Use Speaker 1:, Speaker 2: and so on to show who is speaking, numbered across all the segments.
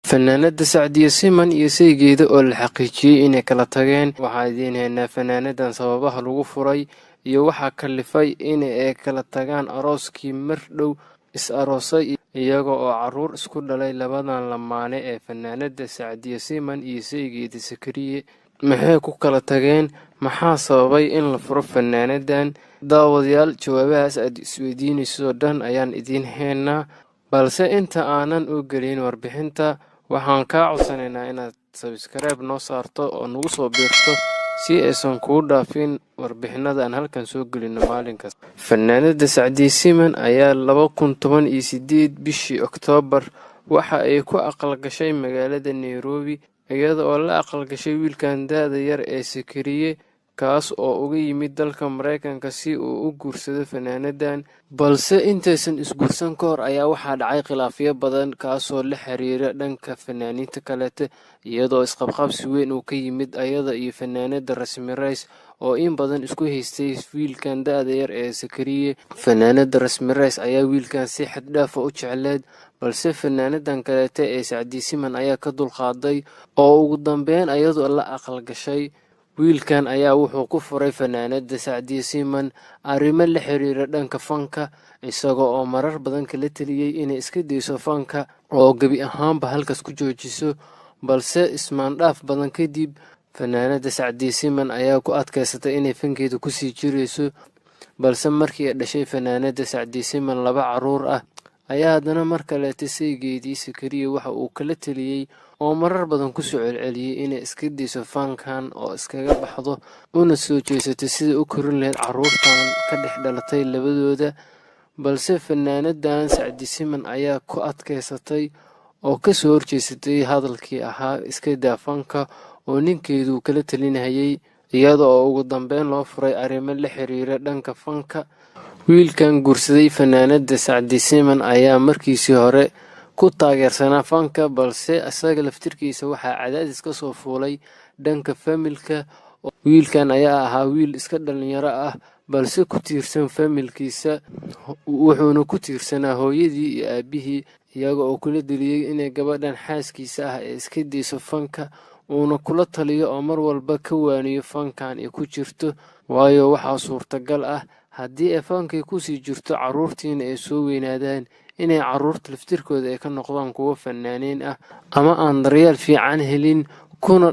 Speaker 1: fanaanada Sacdiya Siman iyo saygeeda oo la xaqiijiyay inay kala tageen. Waxaa idiin haynaa fanaanadan sababaha lagu furay iyo waxa kalifay inay kala tagaan arooskii mar dhow is aroosay iyaga oo caruur isku dhalay. Labadan lamaane ee fanaanada Sacdiya Siman iyo saygeeda Sakariye maxay ku kala tageen, maxaa sababay in la furo fanaanadan? Daawadayaal, jawaabahaas aad isweydiinayso dhan ayaan idiin haynaa, balse inta aanan u gelin warbixinta waxaan kaa codsanaynaa inaad subscribe noo saarto oo nagu soo biirto si aysan kuu dhaafin warbixinada aan halkan soo gelino maalin kasta. Fanaanada Sacdiya Siman ayaa 2018 bishii Oktoobar waxa ay ku aqal gashay magaalada Nairobi iyada oo la aqal gashay wiilkan da'da yar ee Sakariye, kaas oo uga yimid dalka Mareykanka si uu u guursado fanaanadan. Balse intaysan isguursan ka hor ayaa waxaa dhacay khilaafyo badan kaasoo la xiriira dhanka fanaaniinta kaleete, iyadoo isqabqabsi weyn uu ka yimid ayada iyo fanaanada Rasmi Rice oo in badan isku haystay wiilkan da'da yar ee Sakariye. Fanaanada Rasmi Rice ayaa wiilkan si xad dhaaf ah u jecleed, balse fanaanadan kaleete ee Sacdiya Siman ayaa ka dulqaaday oo ugu dambeyn ayadoo la aqal gashay. Wiilkan ayaa wuxuu ku furay fanaanada Sacdiya Siman arrimo la xiriira dhanka fanka, isaga oo marar badan kala taliyay inay iska dayso fanka oo gebi ahaanba halkaas ku joojiso. Balse ismaandhaaf badan kadib, fanaanada Sacdiya Siman ayaa ku adkaysatay inay fankeeda kusii jirayso. Balse markii ay dhashay fanaanada Sacdiya Siman 2 caruur ah ayaa haddana mar kaleete saygeedii Sakariye waxa uu kala taliyay oo marar badan ku soo celceliyay inay iska dayso fankan oo iskaga baxdo una soo jeesato sidii u korin lahayd caruurtan ka dhex dhalatay labadooda. Balse fanaanadan Sacdiya Siman ayaa ku adkaysatay oo ka soo horjeesatay hadalkii ahaa iska daa fanka oo ninkeedu kala talinayay, iyada oo ugu dambeyn loo furay arrimo la xiriira dhanka fanka. Wiilkan guursaday fanaanada Sacdiya Siman ayaa markiisii hore ku taageersanaa fanka, balse isaga laftirkiisa waxaa cadaadis ka soo fuulay dhanka familka. Wiilkan ayaa ahaa wiil iska dhalinyaro ah balse ku tiirsan familkiisa, wuxuuna ku tiirsanaa hooyadii iyo aabihii, iyaga oo kula daliyay inay gabadhan xaaskiisa ah ee iska dayso fanka, uuna kula taliyo oo mar walba ka waaniyo fankan ay ku jirto. Waayo waxaa suurtagal ah haddii ay fankay kusii jirto caruurtiina ay soo weynaadaan inay caruurta laftirkooda ay ka noqdaan kuwo fanaaniin ah ama aan daryeel fiican helin, kuna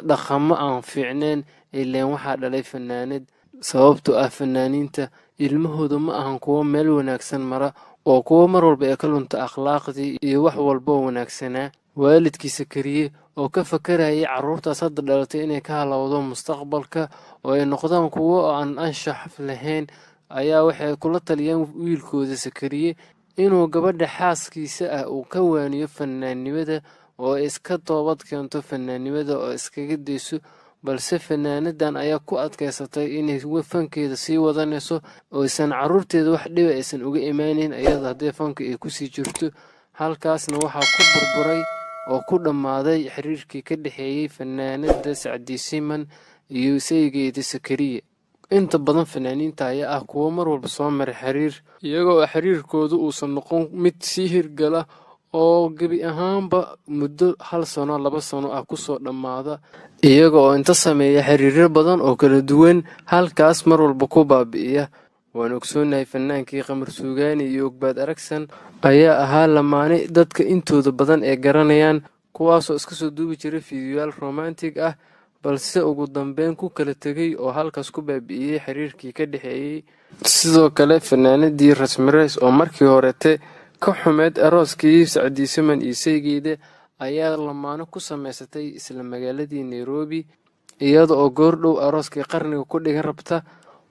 Speaker 1: dhaqamo aan fiicneen. Ileen waxaa dhalay fanaanad, sababtoo ah fanaaniinta ilmahooda ma ahan kuwo meel wanaagsan mara oo kuwo mar walba ay ka lunta akhlaaqdii iyo wax walba oo wanaagsanaa. Waalidkii Sakariye oo ka fakarayay caruurtaas hadda dhalatay inay ka halowdo mustaqbalka oo ay noqdaan kuwo aan anshax lahayn ayaa waxay kula taliyeen wiilkooda Sakariye inuu gabadha xaaskiisa ah uu ka waaniyo fanaannimada oo iska toobad keento fanaannimada oo iskaga dayso. Balse fanaanadan ayaa ku adkaysatay inay fankeeda sii wadanayso oo aysan caruurteeda wax dhib aysan uga imaaneyn iyada haddii fanka ay kusii jirto. Halkaasna waxaa ku burburay oo ku dhammaaday xiriirkii ka dhexeeyay fanaanada Sacdiya Siman iyo saygeeda Sakariye. Inta badan fanaaniinta ayaa ah kuwo mar walba soo maray xiriir, iyaga oo xiriirkoodu uusan noqon mid sii hirgala oo gebi ahaanba muddo 1 sano 2 sano ah kusoo dhammaada, iyaga oo inta sameeya xiriiro badan oo kala duwan halkaas mar walba ku baabi'iya. Waan ogsoonahay fanaankii Qamar Suugaani iyo Ogbaad Aragsan ayaa ahaa lamaane dadka intooda badan ee garanayaan, kuwaasoo iska soo duubi jiray fiidiyoyaal romantic ah, balse ugu dambeyn ku kala tegay oo halkaas ku baabi'iyay xiriirkii ka dhexeeyay. Sidoo kale fanaanadii Rasmi Rice oo markii horete ka xumeed arooskii Sacdiya Siman iyo saygeeda ayaa lamaane ku samaysatay isla magaaladii Nairobi, iyada oo goordhow arooskii qarniga ku dhigan rabta.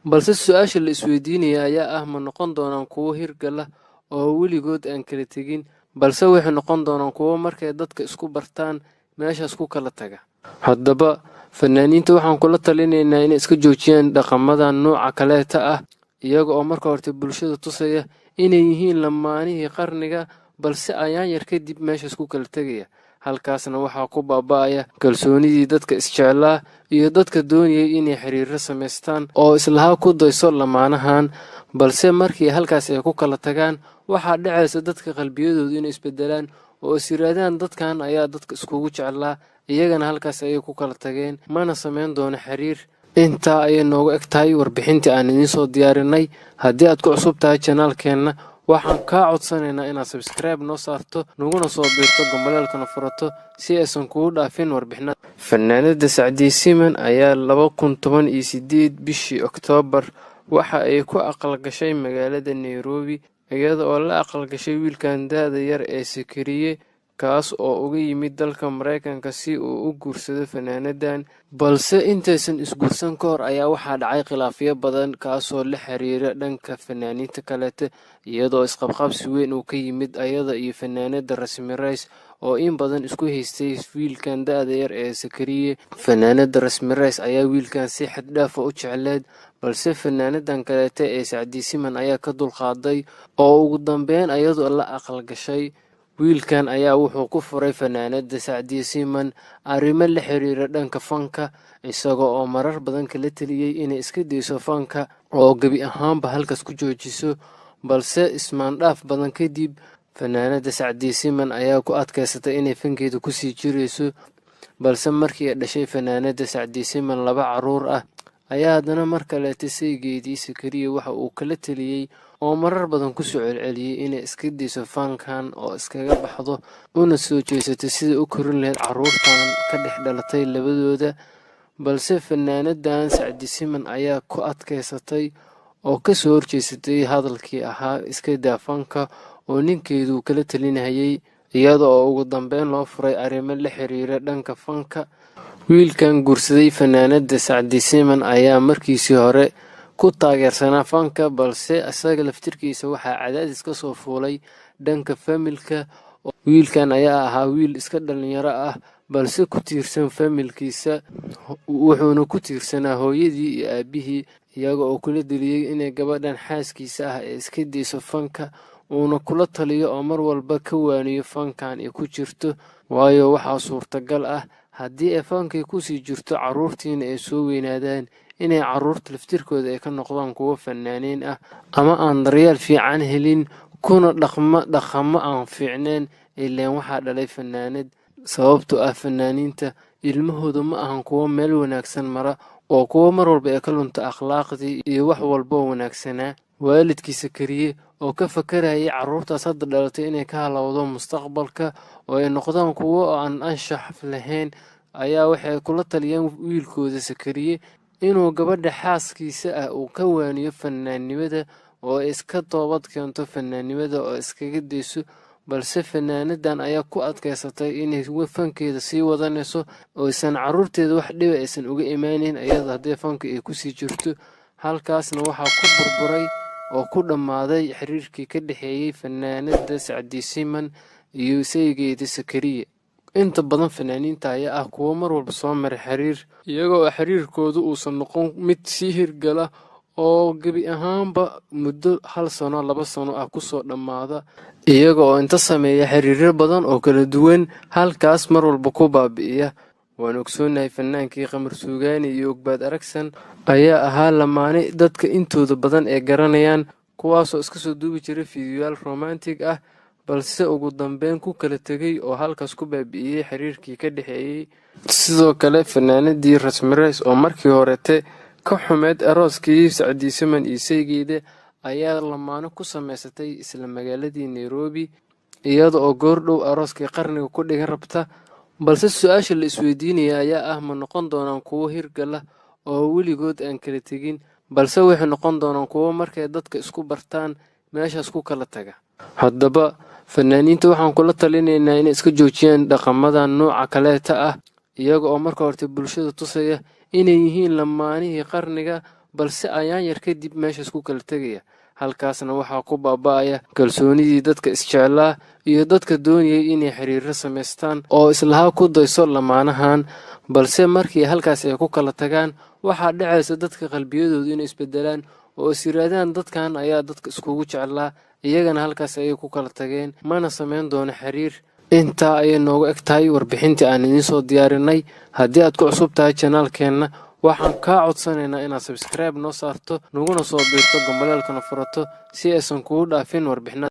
Speaker 1: Balse su'aasha la isweydiinaya ayaa ah ma noqon doonaan kuwo hirgala oo weligood aan kala tegin, balse waxay noqon doonaan kuwo markay dadka isku bartaan meeshaas ku kala taga. Haddaba fanaaniinta waxaan kula talinaynaa inay iska joojiyaan dhaqamadan nooca kaleeta ah, iyaga oo marka hore bulshada tusaya inay yihiin lamaanihii qarniga, balse ayaan yar kadib meeshaas ku kala tegaya. Halkaasna waxaa ku baaba'aya kalsoonidii dadka isjeclaa iyo dadka doonayay inay xiriiro samaystaan oo islaha ku dayso lamaanahan. Balse markii halkaas ay ku kala tagaan waxaa dhacaysa dadka qalbiyadooda inay isbedelaan oo is yiraahdaan dadkan ayaa dadka iskugu jeclaa, iyagana halkaas ayay ku kala tageen, mana samayn doono xiriir. Intaa ayay noogu eg tahay warbixintii aan idiin soo diyaarinay. Haddii aad ku cusub tahay channelkeena, waxaan kaa codsanaynaa inaad subscribe noo saarto, naguna soo biirto gambaleelkana furato si aysan kugu dhaafin warbixinada. Fanaanada Sacdiye Siman ayaa 2018 bishii Oktoobar waxa ay ku aqal gashay magaalada Nairobi, iyada oo la aqal gashay wiilkan da'da yar ee Sakariye, kaas oo uga yimid dalka Mareykanka si uu u guursado fanaanadan. Balse intaysan isguursan ka hor ayaa waxaa dhacay khilaafyo badan kaasoo la xiriira dhanka fanaaniinta kaleete, iyadoo isqabqabsi weyn uu ka yimid ayada iyo fanaanada Rasmi Rice oo in badan isku haystay wiilkan da'da yar ee Sakariye. Fanaanada Rasmi Rice ayaa wiilkan si xad dhaaf ah u jecleed, balse fanaanadan kaleete ee Sacdiye Siman ayaa ka dulqaaday oo ugu dambeyn ayadoo la aqal gashay. Wiilkan ayaa wuxuu ku furay fanaanada Sacdiye Siman arrimo la xiriira dhanka fanka, isaga oo marar badan kala taliyay inay iska dayso fanka oo gebi ahaanba halkaas ku joojiso. Balse ismaandhaaf badan kadib, fanaanada Sacdiye Siman ayaa ku adkaysatay inay fankeeda kusii jirayso. Balse markii ay dhashay fanaanada Sacdiye Siman 2 carruur ah, ayaa haddana mar kaleete saygeedii Sakariye waxa uu kala taliyay oo marar badan ku soo celceliyay inay iska dayso fankan oo iskaga baxdo, una soo jeesato sidii u korin lahayd carruurtan ka dhex dhalatay labadooda. Balse fanaanadan Sacdiye Siman ayaa ku adkaysatay oo ka soo horjeesatay hadalkii ahaa iska daa fanka oo ninkeedu kala talinayay, iyada oo ugu dambeyn loo furay arrimo la xiriira dhanka fanka. Wiilkan guursaday fanaanada Sacdiye Siman ayaa markiisii hore ku taageersanaa fanka, balse isaga laftirkiisa waxaa cadaadis ka soo fuulay dhanka familka. Wiilkan ayaa ahaa wiil iska dhalinyaro ah, balse ku tiirsan familkiisa, wuxuuna ku tiirsanaa hooyadii iyo aabihii, iyaga oo kula diliyay inay gabadhan xaaskiisa ah ee iska dayso fanka, uuna kula taliyo oo mar walba ka waaniyo fankan ay ku jirto, waayo waxaa suurtagal ah haddii ay fankay kusii jirto carruurtiina ay soo weynaadaan inay carruurta laftirkooda ay ka noqdaan kuwo fanaaniin ah ama aan daryeel fiican helin, kuna dhaqamo aan fiicneen. Ileen waxaa dhalay fanaanad, sababtoo ah fanaaniinta ilmahooda ma ahan kuwo meel wanaagsan mara, oo kuwo mar walba ay ka lunta akhlaaqdii iyo wax walboo wanaagsanaa. Waalidkii Sakariye oo ka fakarayay carruurtaas hadda dhalatay inay ka halowdo mustaqbalka oo ay noqdaan kuwo aan anshax lahayn, ayaa waxay kula taliyeen wiilkooda Sakariye inuu gabadha xaaskiisa ah uu ka waaniyo fanaannimada oo iska toobad keento fanaannimada oo iskaga dayso. Balse fanaanadan ayaa ku adkaysatay inay fankeeda sii wadanayso oo aysan carruurteeda wax dhiba aysan uga imaaneyn iyada haddii fanka ay kusii jirto. Halkaasna waxaa ku burburay oo ku dhammaaday xiriirkii ka dhexeeyay fanaanada Sacdiye Siman iyo saygeeda Sakariye. Inta badan fanaaniinta ayaa ah kuwo mar walba soo maray xiriir, iyagoo xiriirkoodu uusan noqon mid sii hirgala oo gebi ahaanba muddo 1 sano 2 sano ah kusoo dhammaada, iyaga oo inta sameeya xiriiro badan oo kala duwan halkaas mar walba ku baabi'iya. Waan ogsoonahay fanaankii Qamar Suugaani iyo Ogbaad Aragsan ayaa ahaa lamaane dadka intooda badan ee garanayaan, kuwaasoo iska soo duubi jiray fiidiyoyaal romantic ah, balse ugu dambeyn ku kala tegay oo halkaas ku baabi'iyay xiriirkii ka dhexeeyay. Sidoo kale fanaanadii Rasmi Rice oo markii horete ka xumeed arooskii Sacdiye Siman iyo saygeeda ayaa lamaane ku samaysatay isla magaaladii Nairobi, iyada oo goordhow arooskii qarniga ku dhigan rabta. Balse su'aasha la isweydiinaya ayaa ah ma noqon doonaan kuwo hirgala oo weligood aan kala tegin, balse waxay noqon doonaan kuwo markay dadka isku bartaan meeshaas ku kala taga. Haddaba fanaaniinta waxaan kula talinaynaa inay iska joojiyaan dhaqamadan nooca kaleeta ah, iyaga oo marka horte bulshada tusaya inay yihiin lamaanihii qarniga, balse ayaan yar kadib meeshaas ku kala tegaya. Halkaasna waxaa ku baaba'aya kalsoonidii dadka isjeclaa iyo dadka doonayay inay xiriiro samaystaan oo islaha ku dayso lamaanahan. Balse markii halkaas ay ku kala tagaan, waxaa dhacaysa dadka qalbiyadooda inay isbedelaan oo is yiraahdaan dadkan ayaa dadka iskugu jeclaa, iyagana halkaas ayay ku kala tageen, mana samayn doono xiriir. Intaa ayay noogu eg tahay warbixintii aan idiin soo diyaarinay. Haddii aad ku cusub tahay channelkeena, waxaan kaa codsanaynaa inaad subscribe noo saarto, naguna soo biirto gambaleelkana furato si aysan kugu dhaafin warbixinada.